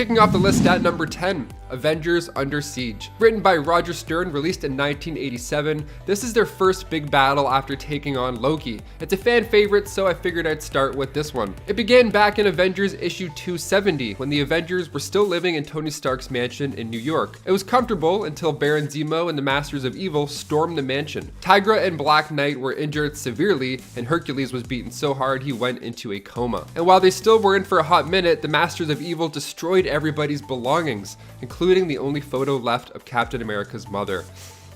Kicking off the list at number 10, Avengers Under Siege. Written by Roger Stern, released in 1987, this is their first big battle after taking on Loki. It's a fan favorite, so I figured I'd start with this one. It began back in Avengers issue 270, when the Avengers were still living in Tony Stark's mansion in New York. It was comfortable until Baron Zemo and the Masters of Evil stormed the mansion. Tigra and Black Knight were injured severely, and Hercules was beaten so hard he went into a coma. And while they still were in for a hot minute, the Masters of Evil destroyed everybody's belongings, including the only photo left of Captain America's mother.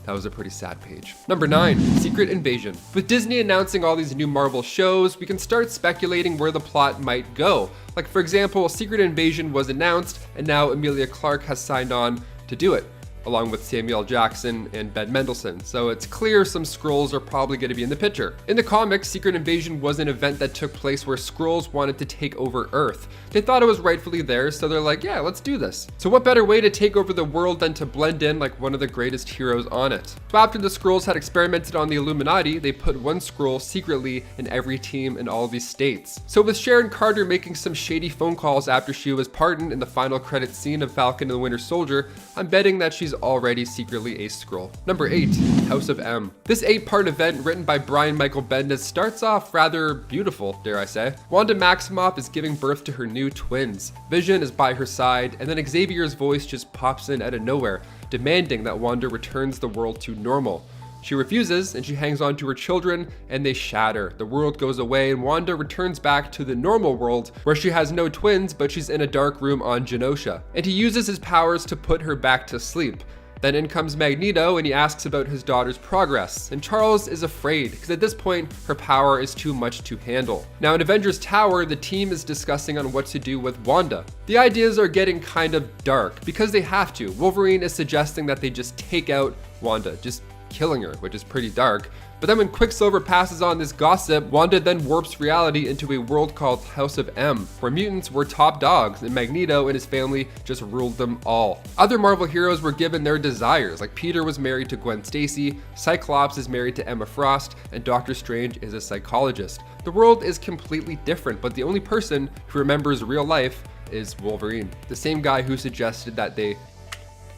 That was a pretty sad page. Number 9, Secret Invasion. With Disney announcing all these new Marvel shows, we can start speculating where the plot might go. Like, for example, Secret Invasion was announced, and now Emilia Clarke has signed on to do it, along with Samuel L. Jackson and Ben Mendelsohn, so it's clear some Skrulls are probably going to be in the picture. In the comics, Secret Invasion was an event that took place where Skrulls wanted to take over Earth. They thought it was rightfully theirs, so they're like, yeah, let's do this. So what better way to take over the world than to blend in like one of the greatest heroes on it? So after the Skrulls had experimented on the Illuminati, they put one Skrull secretly in every team in all these states. So with Sharon Carter making some shady phone calls after she was pardoned in the final credits scene of Falcon and the Winter Soldier, I'm betting that she's already secretly a Skrull. Number 8, House of M. This 8-part event written by Brian Michael Bendis starts off rather beautiful, dare I say. Wanda Maximoff is giving birth to her new twins. Vision is by her side, and then Xavier's voice just pops in out of nowhere, demanding that Wanda returns the world to normal. She refuses, and she hangs on to her children, and they shatter. The world goes away, and Wanda returns back to the normal world, where she has no twins, but she's in a dark room on Genosha. And he uses his powers to put her back to sleep. Then in comes Magneto, and he asks about his daughter's progress. And Charles is afraid, because at this point, her power is too much to handle. Now in Avengers Tower, the team is discussing on what to do with Wanda. The ideas are getting kind of dark, because they have to. Wolverine is suggesting that they just take out Wanda, just killing her, which is pretty dark. But then when Quicksilver passes on this gossip, Wanda then warps reality into a world called House of M, where mutants were top dogs, and Magneto and his family just ruled them all. Other Marvel heroes were given their desires, like Peter was married to Gwen Stacy, Cyclops is married to Emma Frost, and Doctor Strange is a psychologist. The world is completely different, but the only person who remembers real life is Wolverine, the same guy who suggested that they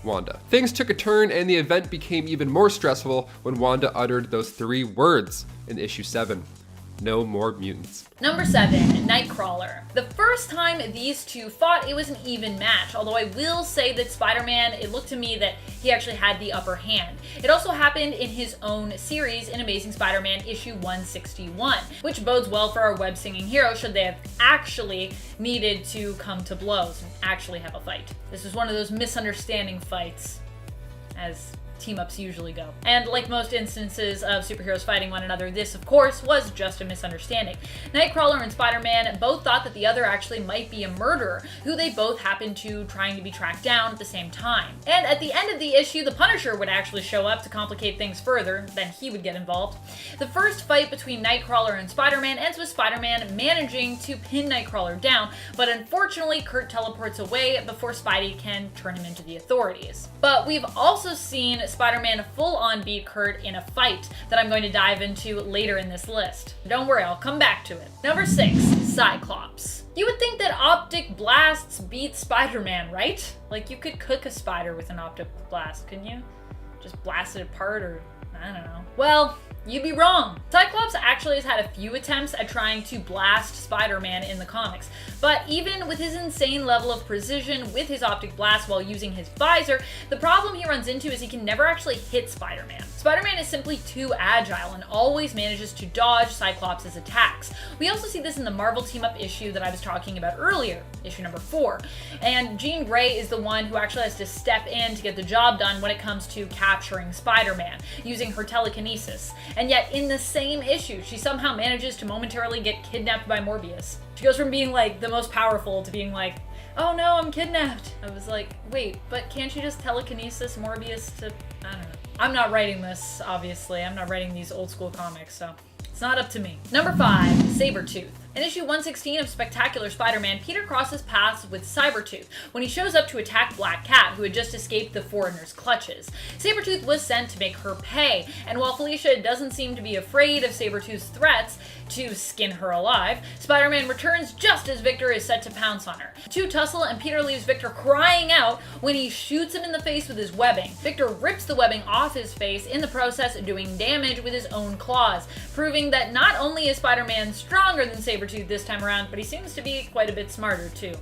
Wanda. Things took a turn, and the event became even more stressful when Wanda uttered those 3 words in issue 7. No more mutants. Number 7, NIGHTCRAWLER. The first time these two fought, it was an even match, although I will say that Spider-Man, it looked to me that he actually had the upper hand. It also happened in his own series in Amazing Spider-Man issue 161, which bodes well for our web-singing hero should they have actually needed to come to blows and actually have a fight. This was one of those misunderstanding fights, as team-ups usually go. And like most instances of superheroes fighting one another, this of course was just a misunderstanding. NIGHTCRAWLER and Spider-Man both thought that the other actually might be a murderer, who they both happened to trying to be tracked down at the same time. And at the end of the issue, the Punisher would actually show up to complicate things further, then he would get involved. The first fight between NIGHTCRAWLER and Spider-Man ends with Spider-Man managing to pin NIGHTCRAWLER down, but unfortunately Kurt teleports away before Spidey can turn him into the authorities. But we've also seen Spider-Man full-on beat Kurt in a fight that I'm going to dive into later in this list. Don't worry, I'll come back to it. Number 6, Cyclops. You would think that optic blasts beat Spider-Man, right? Like, you could cook a spider with an optic blast, couldn't you? Just blast it apart, or I don't know. Well, you'd be wrong. Cyclops actually has had a few attempts at trying to blast Spider-Man in the comics, but even with his insane level of precision with his optic blast while using his visor, the problem he runs into is he can never actually hit Spider-Man. Spider-Man is simply too agile and always manages to dodge Cyclops' attacks. We also see this in the Marvel team-up issue that I was talking about earlier, issue number 4, and Jean Grey is the one who actually has to step in to get the job done when it comes to capturing Spider-Man, using her telekinesis. And yet in the same issue, she somehow manages to momentarily get kidnapped by Morbius. She goes from being like the most powerful to being like, oh no, I'm kidnapped. I was like, wait, but can't you just telekinesis Morbius to, I don't know. I'm not writing this, obviously. I'm not writing these old school comics, so it's not up to me. Number 5, Sabretooth. In issue 116 of Spectacular Spider-Man, Peter crosses paths with Sabretooth when he shows up to attack Black Cat, who had just escaped the Foreigner's clutches. Sabretooth was sent to make her pay, and while Felicia doesn't seem to be afraid of Sabretooth's threats to skin her alive, Spider-Man returns just as Victor is set to pounce on her. The two tussle, and Peter leaves Victor crying out when he shoots him in the face with his webbing. Victor rips the webbing off his face, in the process doing damage with his own claws, proving that not only is Spider-Man stronger than Sabretooth this time around, but he seems to be quite a bit smarter too.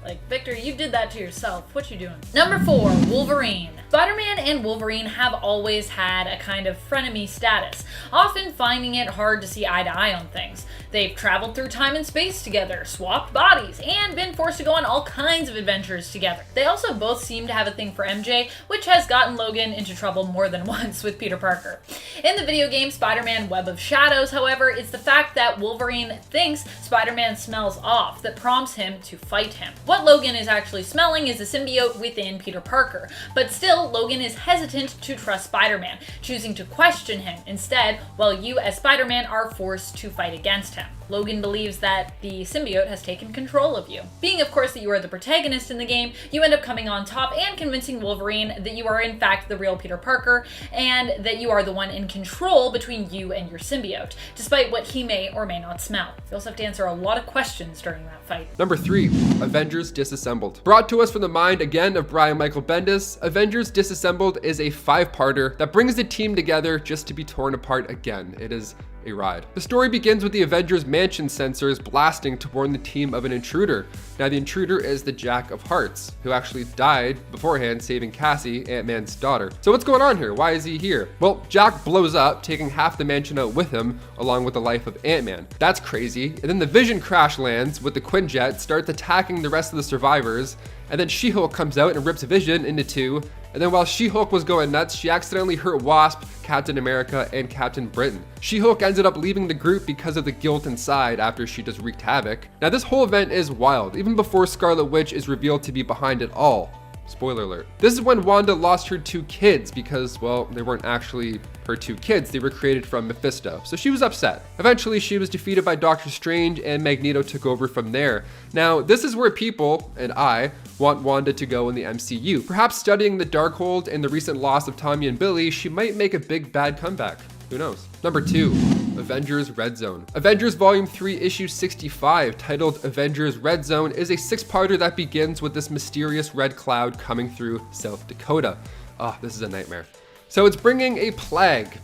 Like, Victor, you did that to yourself. What you doing? Number 4, Wolverine. Spider-Man and Wolverine have always had a kind of frenemy status, often finding it hard to see eye to eye on things. They've traveled through time and space together, swapped bodies, and been forced to go on all kinds of adventures together. They also both seem to have a thing for MJ, which has gotten Logan into trouble more than once with Peter Parker. In the video game Spider-Man Web of Shadows, however, it's the fact that Wolverine thinks Spider-Man smells off that prompts him to fight him. What Logan is actually smelling is a symbiote within Peter Parker, but still Logan is hesitant to trust Spider-Man, choosing to question him instead, while you as Spider-Man are forced to fight against him. Logan believes that the symbiote has taken control of you. Being, of course, that you are the protagonist in the game, you end up coming on top and convincing Wolverine that you are in fact the real Peter Parker, and that you are the one in control between you and your symbiote, despite what he may or may not smell. You also have to answer a lot of questions during that fight. Number 3, Avengers Disassembled. Brought to us from the mind again of Brian Michael Bendis, Avengers Disassembled is a 5-parter that brings the team together just to be torn apart again. It is a ride. The story begins with the Avengers Mansion sensors blasting to warn the team of an intruder. Now the intruder is the Jack of Hearts, who actually died beforehand saving Cassie, Ant-Man's daughter. So what's going on here? Why is he here? Well, Jack blows up, taking half the mansion out with him, along with the life of Ant-Man. That's crazy. And then the Vision crash lands with the Quinjet, starts attacking the rest of the survivors, and then She-Hulk comes out and rips Vision into two. And then while She-Hulk was going nuts, she accidentally hurt Wasp, Captain America, and Captain Britain. She-Hulk ended up leaving the group because of the guilt inside after she just wreaked havoc. Now this whole event is wild, even before Scarlet Witch is revealed to be behind it all. Spoiler alert. This is when Wanda lost her 2 kids because, well, they weren't actually her 2 kids. They were created from Mephisto. So she was upset. Eventually, she was defeated by Doctor Strange and Magneto took over from there. Now, this is where people, and I, want Wanda to go in the MCU. Perhaps studying the Darkhold and the recent loss of Tommy and Billy, she might make a big bad comeback. Who knows? Number 2, Avengers Red Zone. Avengers Volume 3 Issue 65, titled Avengers Red Zone, is a 6-parter that begins with this mysterious red cloud coming through South Dakota. Oh, this is a nightmare. So it's bringing a plague,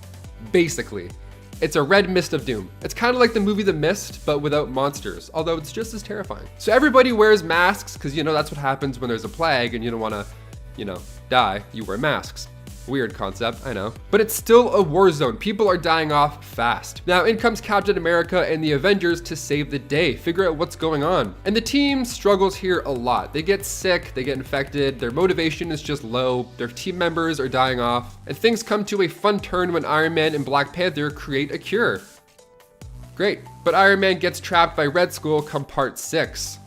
basically. It's a red mist of doom. It's kind of like the movie The Mist, but without monsters, although it's just as terrifying. So everybody wears masks, because you know that's what happens when there's a plague and you don't want to, die. You wear masks. Weird concept, I know. But it's still a war zone. People are dying off fast. Now in comes Captain America and the Avengers to save the day, figure out what's going on. And the team struggles here a lot. They get sick, they get infected, their motivation is just low, their team members are dying off, and things come to a fun turn when Iron Man and Black Panther create a cure. Great. But Iron Man gets trapped by Red Skull come part 6.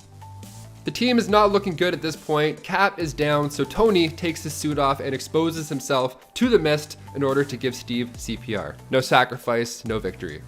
The team is not looking good at this point. Cap is down, so Tony takes his suit off and exposes himself to the mist in order to give Steve CPR. No sacrifice, no victory.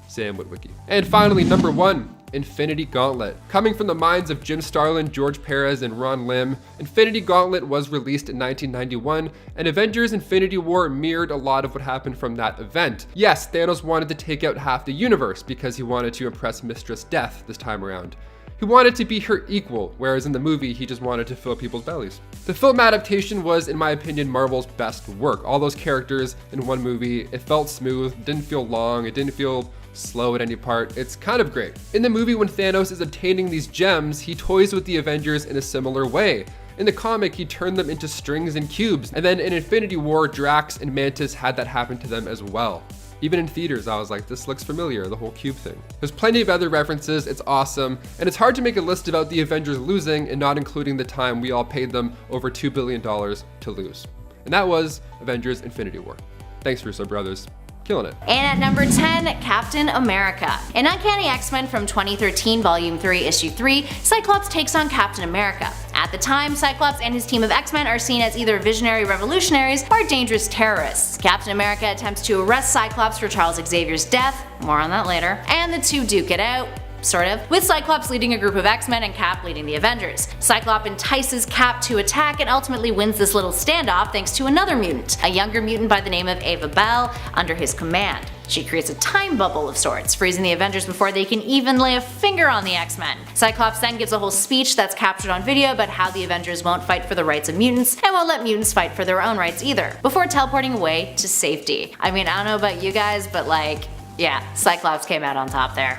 Sam Witwicky. And finally, number 1, Infinity Gauntlet. Coming from the minds of Jim Starlin, George Perez, and Ron Lim, Infinity Gauntlet was released in 1991, and Avengers Infinity War mirrored a lot of what happened from that event. Yes, Thanos wanted to take out half the universe because he wanted to impress Mistress Death this time around. He wanted to be her equal, whereas in the movie, he just wanted to fill people's bellies. The film adaptation was, in my opinion, Marvel's best work. All those characters in one movie, it felt smooth, didn't feel long, it didn't feel slow at any part. It's kind of great. In the movie, when Thanos is obtaining these gems, he toys with the Avengers in a similar way. In the comic, he turned them into strings and cubes, and then in Infinity War, Drax and Mantis had that happen to them as well. Even in theaters, I was like, this looks familiar, the whole cube thing. There's plenty of other references, it's awesome, and it's hard to make a list about the Avengers losing and not including the time we all paid them over $2 billion to lose. And that was Avengers Infinity War. Thanks, Russo brothers. Killing it. And at number 10, Captain America. In Uncanny X-Men from 2013, Volume 3, Issue 3, Cyclops takes on Captain America. At the time, Cyclops and his team of X-Men are seen as either visionary revolutionaries or dangerous terrorists. Captain America attempts to arrest Cyclops for Charles Xavier's death, more on that later, and the two duke it out, sort of, with Cyclops leading a group of X-Men and Cap leading the Avengers. Cyclops entices Cap to attack and ultimately wins this little standoff thanks to another mutant, a younger mutant by the name of Ava Bell, under his command. She creates a time bubble of sorts, freezing the Avengers before they can even lay a finger on the X-Men. Cyclops then gives a whole speech that's captured on video about how the Avengers won't fight for the rights of mutants and won't let mutants fight for their own rights either, before teleporting away to safety. I mean, I don't know about you guys, but like, yeah, Cyclops came out on top there.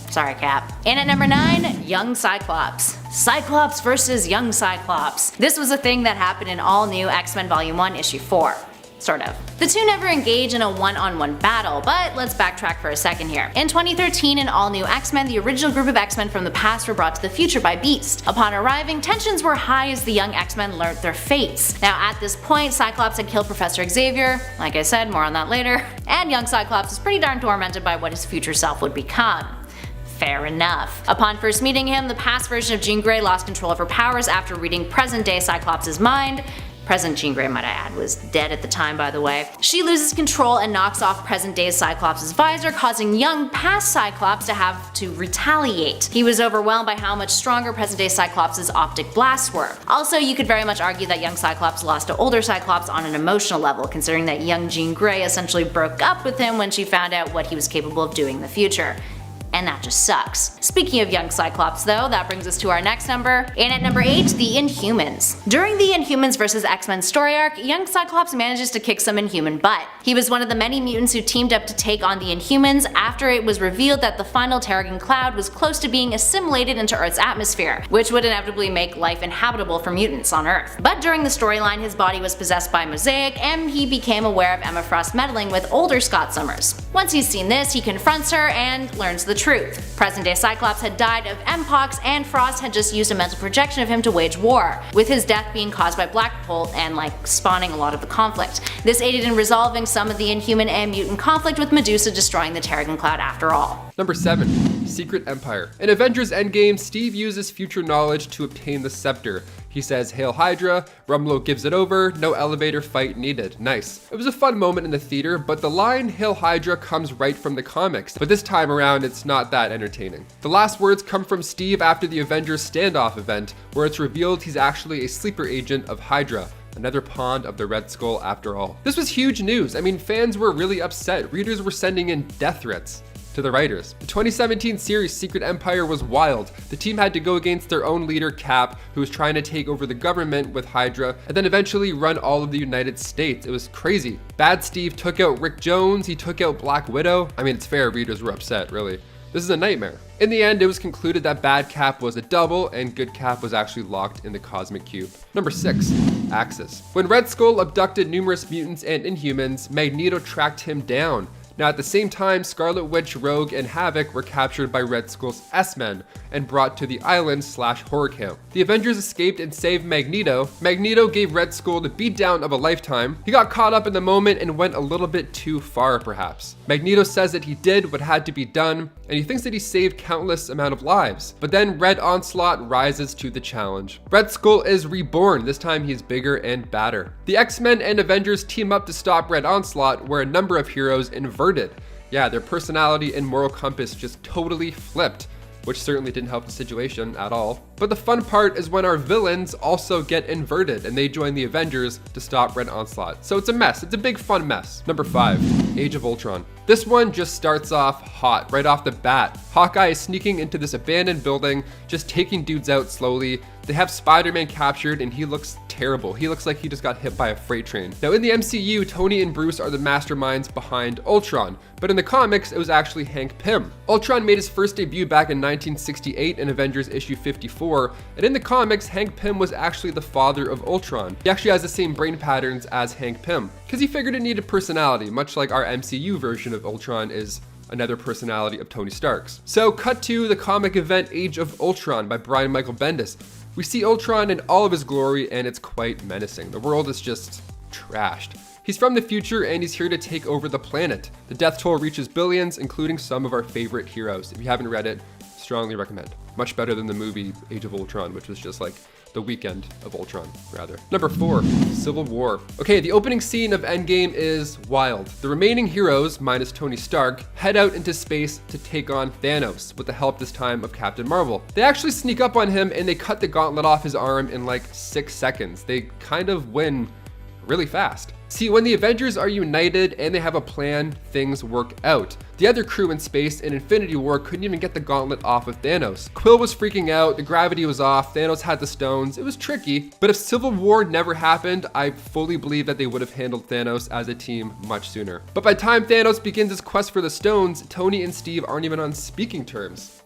Sorry, Cap. And at number 9, Young Cyclops. Cyclops versus Young Cyclops. This was a thing that happened in all new X-Men Volume 1 Issue 4. Sort of. The two never engage in a one-on-one battle, but let's backtrack for a second here. In 2013, in All New X-Men, the original group of X-Men from the past were brought to the future by Beast. Upon arriving, tensions were high as the young X-Men learnt their fates. Now at this point, Cyclops had killed Professor Xavier, like I said, more on that later, and young Cyclops was pretty darn tormented by what his future self would become. Fair enough. Upon first meeting him, the past version of Jean Grey lost control of her powers after reading present-day Cyclops' mind. Present Jean Grey, might I add, was dead at the time, by the way. She loses control and knocks off present-day Cyclops' visor, causing young past Cyclops to have to retaliate. He was overwhelmed by how much stronger present-day Cyclops' optic blasts were. Also, you could very much argue that young Cyclops lost to older Cyclops on an emotional level, considering that young Jean Grey essentially broke up with him when she found out what he was capable of doing in the future. And that just sucks. Speaking of young Cyclops though, that brings us to our next number. And at number 8, the Inhumans. During the Inhumans vs. X-Men story arc, young Cyclops manages to kick some Inhuman butt. He was one of the many mutants who teamed up to take on the Inhumans after it was revealed that the final Terrigen cloud was close to being assimilated into Earth's atmosphere, which would inevitably make life inhabitable for mutants on Earth. But during the storyline, his body was possessed by Mosaic, and he became aware of Emma Frost meddling with older Scott Summers. Once he's seen this, he confronts her and learns the truth. Present-day Cyclops had died of Mpox, and Frost had just used a mental projection of him to wage war, with his death being caused by Black Bolt and spawning a lot of the conflict. This aided in resolving some of the Inhuman and mutant conflict, with Medusa destroying the Terrigen Cloud after all. Number 7. Secret Empire. In Avengers Endgame, Steve uses future knowledge to obtain the scepter. He says, "Hail Hydra," Rumlow gives it over, no elevator fight needed. Nice. It was a fun moment in the theater, but the line "Hail Hydra" comes right from the comics, but this time around it's not that entertaining. The last words come from Steve after the Avengers standoff event, where it's revealed he's actually a sleeper agent of Hydra. Another pawn of the Red Skull after all. This was huge news. I mean, fans were really upset. Readers were sending in death threats to the writers. The 2017 series Secret Empire was wild. The team had to go against their own leader Cap, who was trying to take over the government with Hydra, and then eventually run all of the United States. It was crazy. Bad Steve took out Rick Jones, he took out Black Widow. I mean, it's fair, readers were upset, really. This is a nightmare. In the end, it was concluded that Bad Cap was a double and Good Cap was actually locked in the Cosmic Cube. Number 6. Axis. When Red Skull abducted numerous mutants and Inhumans, Magneto tracked him down. Now at the same time, Scarlet Witch, Rogue, and Havoc were captured by Red Skull's S-Men and brought to the island / horror camp. The Avengers escaped and saved Magneto. Magneto gave Red Skull the beatdown of a lifetime. He got caught up in the moment and went a little bit too far perhaps. Magneto says that he did what had to be done, and he thinks that he saved countless amount of lives. But then Red Onslaught rises to the challenge. Red Skull is reborn, this time he's bigger and badder. The X-Men and Avengers team up to stop Red Onslaught, where a number of heroes inverted. Yeah, their personality and moral compass just totally flipped, which certainly didn't help the situation at all. But the fun part is when our villains also get inverted and they join the Avengers to stop Red Onslaught. So it's a mess, it's a big fun mess. Number 5, Age of Ultron. This one just starts off hot, right off the bat. Hawkeye is sneaking into this abandoned building, just taking dudes out slowly. They have Spider-Man captured and he looks terrible. He looks like he just got hit by a freight train. Now in the MCU, Tony and Bruce are the masterminds behind Ultron, but in the comics, it was actually Hank Pym. Ultron made his first debut back in 1968 in Avengers issue 54, and in the comics, Hank Pym was actually the father of Ultron. He actually has the same brain patterns as Hank Pym, because he figured it needed personality, much like our MCU version of Ultron is another personality of Tony Stark's. So cut to the comic event Age of Ultron by Brian Michael Bendis. We see Ultron in all of his glory and it's quite menacing. The world is just trashed. He's from the future and he's here to take over the planet. The death toll reaches billions, including some of our favorite heroes. If you haven't read it, strongly recommend. Much better than the movie Age of Ultron, which was just like The Weekend of Ultron, rather. Number 4, Civil War. Okay, the opening scene of Endgame is wild. The remaining heroes, minus Tony Stark, head out into space to take on Thanos, with the help this time of Captain Marvel. They actually sneak up on him and they cut the gauntlet off his arm in like 6 seconds. They kind of win really fast. See, when the Avengers are united and they have a plan, things work out. The other crew in space in Infinity War couldn't even get the gauntlet off of Thanos. Quill was freaking out, the gravity was off, Thanos had the stones, it was tricky. But if Civil War never happened, I fully believe that they would have handled Thanos as a team much sooner. But by the time Thanos begins his quest for the stones, Tony and Steve aren't even on speaking terms.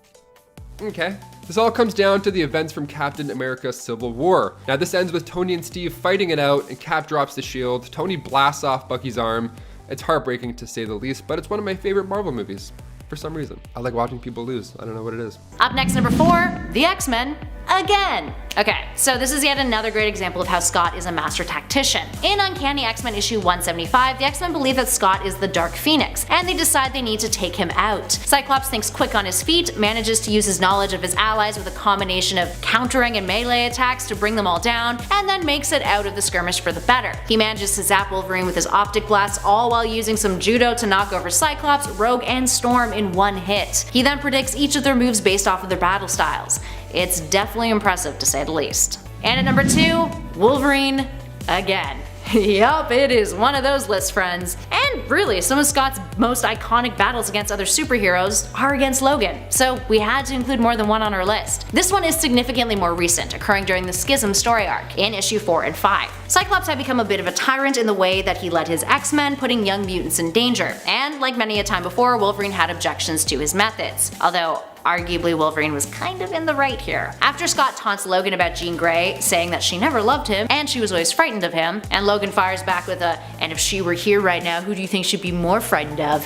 Okay. This all comes down to the events from Captain America Civil War. Now this ends with Tony and Steve fighting it out and Cap drops the shield. Tony blasts off Bucky's arm. It's heartbreaking to say the least, but it's one of my favorite Marvel movies. For some reason. I like watching people lose. I don't know what it is. Up next, number 4, the X-Men again. Okay, so this is yet another great example of how Scott is a master tactician. In Uncanny X-Men issue 175, the X-Men believe that Scott is the Dark Phoenix, and they decide they need to take him out. Cyclops thinks quick on his feet, manages to use his knowledge of his allies with a combination of countering and melee attacks to bring them all down, and then makes it out of the skirmish for the better. He manages to zap Wolverine with his optic blast, all while using some judo to knock over Cyclops, Rogue, and Storm in one hit. He then predicts each of their moves based off of their battle styles. It's definitely impressive to say the least. And at number 2, Wolverine again. Yup, it is one of those lists, friends. And really, some of Scott's most iconic battles against other superheroes are against Logan, so we had to include more than one on our list. This one is significantly more recent, occurring during the Schism story arc, in issue 4 and 5. Cyclops had become a bit of a tyrant in the way that he led his X-Men, putting young mutants in danger, and like many a time before, Wolverine had objections to his methods. Although, arguably Wolverine was kind of in the right here. After Scott taunts Logan about Jean Grey, saying that she never loved him and she was always frightened of him, and Logan fires back with a, "and if she were here right now, who do you think she'd be more frightened of?"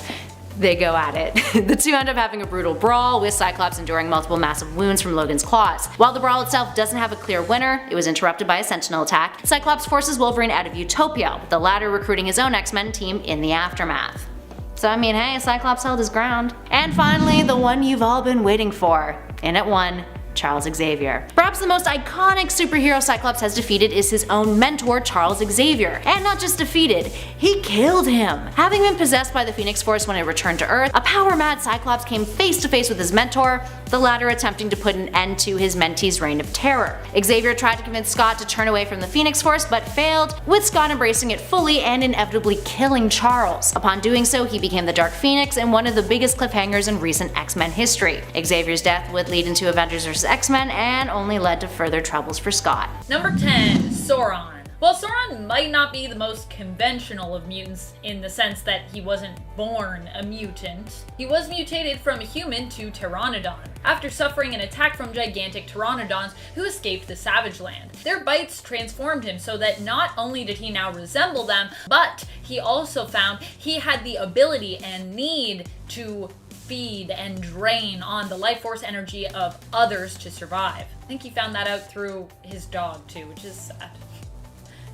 They go at it. The two end up having a brutal brawl, with Cyclops enduring multiple massive wounds from Logan's claws. While the brawl itself doesn't have a clear winner, it was interrupted by a Sentinel attack. Cyclops forces Wolverine out of Utopia, with the latter recruiting his own X-Men team in the aftermath. So I mean, hey, Cyclops held his ground. And finally, the one you've all been waiting for. In at 1, Charles Xavier. Perhaps the most iconic superhero Cyclops has defeated is his own mentor, Charles Xavier. And not just defeated, he killed him. Having been possessed by the Phoenix Force when it returned to Earth, a power-mad Cyclops came face to face with his mentor, the latter attempting to put an end to his mentee's reign of terror. Xavier tried to convince Scott to turn away from the Phoenix Force, but failed, with Scott embracing it fully and inevitably killing Charles. Upon doing so, he became the Dark Phoenix in one of the biggest cliffhangers in recent X-Men history. Xavier's death would lead into Avengers vs. X-Men and only led to further troubles for Scott. Number 10, Sauron. While Sauron might not be the most conventional of mutants in the sense that he wasn't born a mutant, he was mutated from a human to Pteranodon, after suffering an attack from gigantic pteranodons who escaped the Savage Land. Their bites transformed him so that not only did he now resemble them, but he also found he had the ability and need to feed and drain on the life force energy of others to survive. I think he found that out through his dog too, which is sad.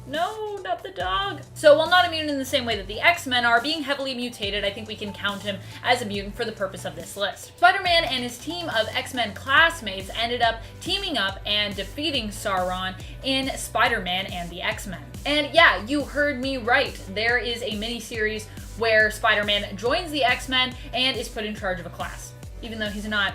No, not the dog. So while not immune in the same way that the X-Men are, being heavily mutated, I think we can count him as a mutant for the purpose of this list. Spider-Man and his team of X-Men classmates ended up teaming up and defeating Sauron in Spider-Man and the X-Men. And yeah, you heard me right. There is a mini-series where Spider-Man joins the X-Men and is put in charge of a class. Even though he's not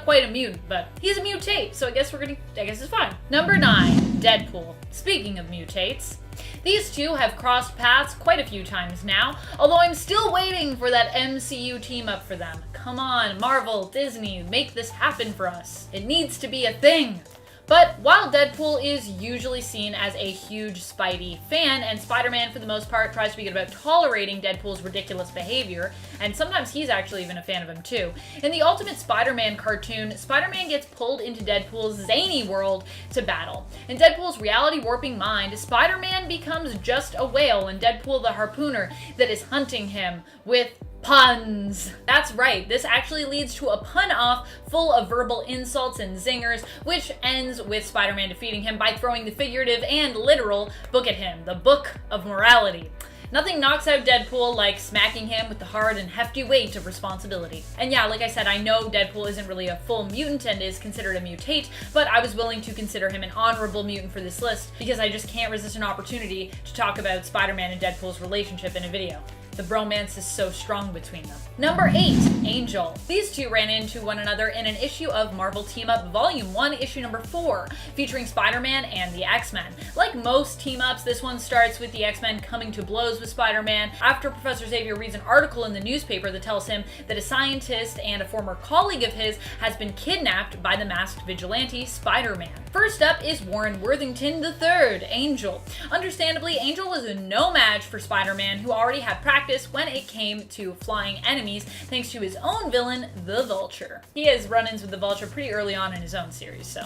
quite a mutant, but he's a mutate, so I guess it's fine. Number 9, Deadpool. Speaking of mutates, these two have crossed paths quite a few times now, although I'm still waiting for that MCU team up for them. Come on, Marvel, Disney, make this happen for us. It needs to be a thing. But while Deadpool is usually seen as a huge Spidey fan, and Spider-Man for the most part tries to be good about tolerating Deadpool's ridiculous behavior, and sometimes he's actually even a fan of him too, in the Ultimate Spider-Man cartoon, Spider-Man gets pulled into Deadpool's zany world to battle. In Deadpool's reality warping mind, Spider-Man becomes just a whale and Deadpool the harpooner that is hunting him with puns. That's right, this actually leads to a pun-off full of verbal insults and zingers, which ends with Spider-Man defeating him by throwing the figurative and literal book at him, the Book of Morality. Nothing knocks out Deadpool like smacking him with the hard and hefty weight of responsibility. And yeah, like I said, I know Deadpool isn't really a full mutant and is considered a mutate, but I was willing to consider him an honorable mutant for this list because I just can't resist an opportunity to talk about Spider-Man and Deadpool's relationship in a video. The bromance is so strong between them. Number 8, Angel. These two ran into one another in an issue of Marvel Team-Up Volume 1, issue number 4, featuring Spider-Man and the X-Men. Like most team-ups, this one starts with the X-Men coming to blows with Spider-Man after Professor Xavier reads an article in the newspaper that tells him that a scientist and a former colleague of his has been kidnapped by the masked vigilante Spider-Man. First up is Warren Worthington III, Angel. Understandably, Angel was no match for Spider-Man, who already had practice when it came to flying enemies thanks to his own villain, the Vulture. He has run-ins with the Vulture pretty early on in his own series, so.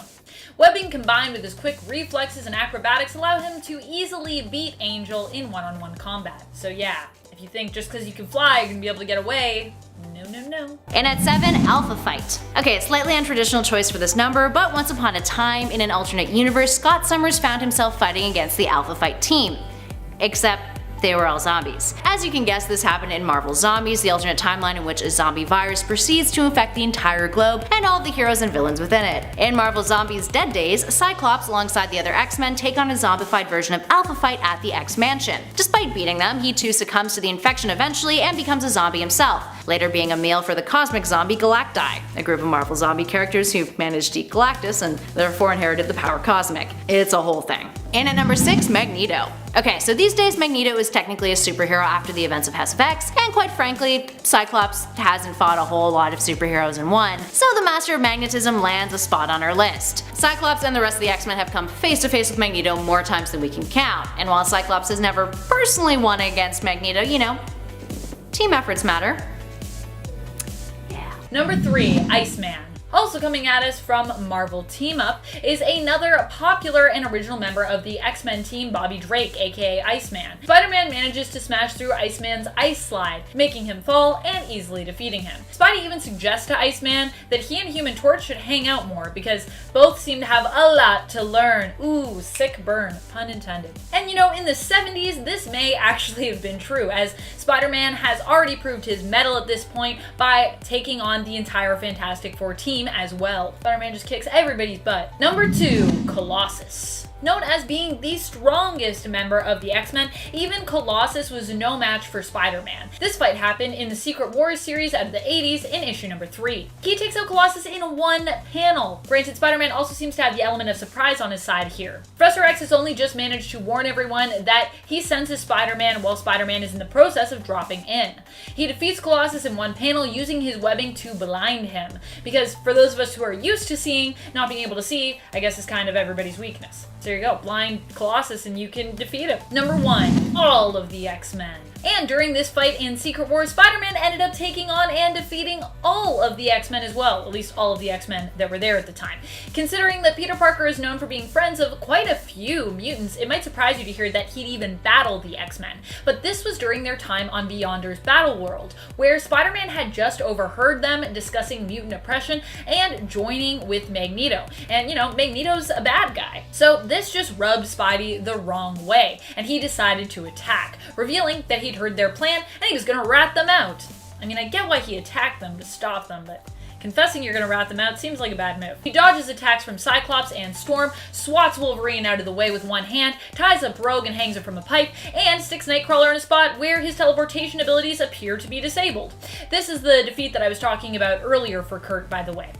Webbing combined with his quick reflexes and acrobatics allowed him to easily beat Angel in one-on-one combat. So yeah, if you think just because you can fly you're gonna be able to get away, no. And at 7, Alpha Fight. Okay, slightly untraditional choice for this number, but once upon a time, in an alternate universe, Scott Summers found himself fighting against the Alpha Fight team. Except they were all zombies. As you can guess, this happened in Marvel Zombies, the alternate timeline in which a zombie virus proceeds to infect the entire globe and all of the heroes and villains within it. In Marvel Zombies' Dead Days, Cyclops alongside the other X-Men take on a zombified version of Alpha Fight at the X-Mansion. Despite beating them, he too succumbs to the infection eventually and becomes a zombie himself, later being a meal for the cosmic zombie Galacti, a group of Marvel zombie characters who managed to eat Galactus and therefore inherited the power cosmic. It's a whole thing. And at number 6, Magneto. Okay, so these days Magneto is technically a superhero after the events of House of X, and quite frankly, Cyclops hasn't fought a whole lot of superheroes in one, so the Master of Magnetism lands a spot on our list. Cyclops and the rest of the X-Men have come face to face with Magneto more times than we can count, and while Cyclops has never personally won against Magneto, you know, team efforts matter. Yeah. Number 3, Iceman. Also coming at us from Marvel Team-Up is another popular and original member of the X-Men team, Bobby Drake, aka Iceman. Spider-Man manages to smash through Iceman's ice slide, making him fall and easily defeating him. Spidey even suggests to Iceman that he and Human Torch should hang out more because both seem to have a lot to learn. Ooh, sick burn, pun intended. And you know, in the 70s, this may actually have been true, as Spider-Man has already proved his mettle at this point by taking on the entire Fantastic Four team as well. Spider-Man just kicks everybody's butt. Number 2, Colossus. Known as being the strongest member of the X-Men, even Colossus was no match for Spider-Man. This fight happened in the Secret Wars series out of the 80s in issue number 3. He takes out Colossus in one panel. Granted, Spider-Man also seems to have the element of surprise on his side here. Professor X has only just managed to warn everyone that he senses Spider-Man while Spider-Man is in the process of dropping in. He defeats Colossus in one panel using his webbing to blind him, because for those of us who are used to seeing, not being able to see, I guess is kind of everybody's weakness. So there you go, blind Colossus and you can defeat him. Number 1, all of the X-Men. And during this fight in Secret Wars, Spider-Man ended up taking on and defeating all of the X-Men as well, at least all of the X-Men that were there at the time. Considering that Peter Parker is known for being friends of quite a few mutants, it might surprise you to hear that he'd even battled the X-Men. But this was during their time on Beyonder's Battle World, where Spider-Man had just overheard them discussing mutant oppression and joining with Magneto. And you know, Magneto's a bad guy. So this just rubbed Spidey the wrong way, and he decided to attack, revealing that he'd heard their plan and he was gonna rat them out. I mean, I get why he attacked them to stop them, but confessing you're gonna rat them out seems like a bad move. He dodges attacks from Cyclops and Storm, swats Wolverine out of the way with one hand, ties up Rogue and hangs her from a pipe, and sticks Nightcrawler in a spot where his teleportation abilities appear to be disabled. This is the defeat that I was talking about earlier for Kurt, by the way.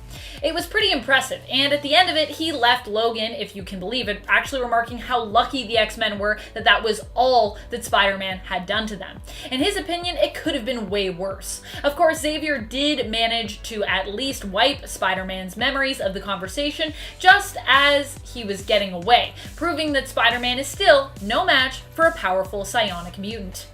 It was pretty impressive, and at the end of it, he left Logan, if you can believe it, actually remarking how lucky the X-Men were that that was all that Spider-Man had done to them. In his opinion, it could have been way worse. Of course, Xavier did manage to at least wipe Spider-Man's memories of the conversation just as he was getting away, proving that Spider-Man is still no match for a powerful psionic mutant.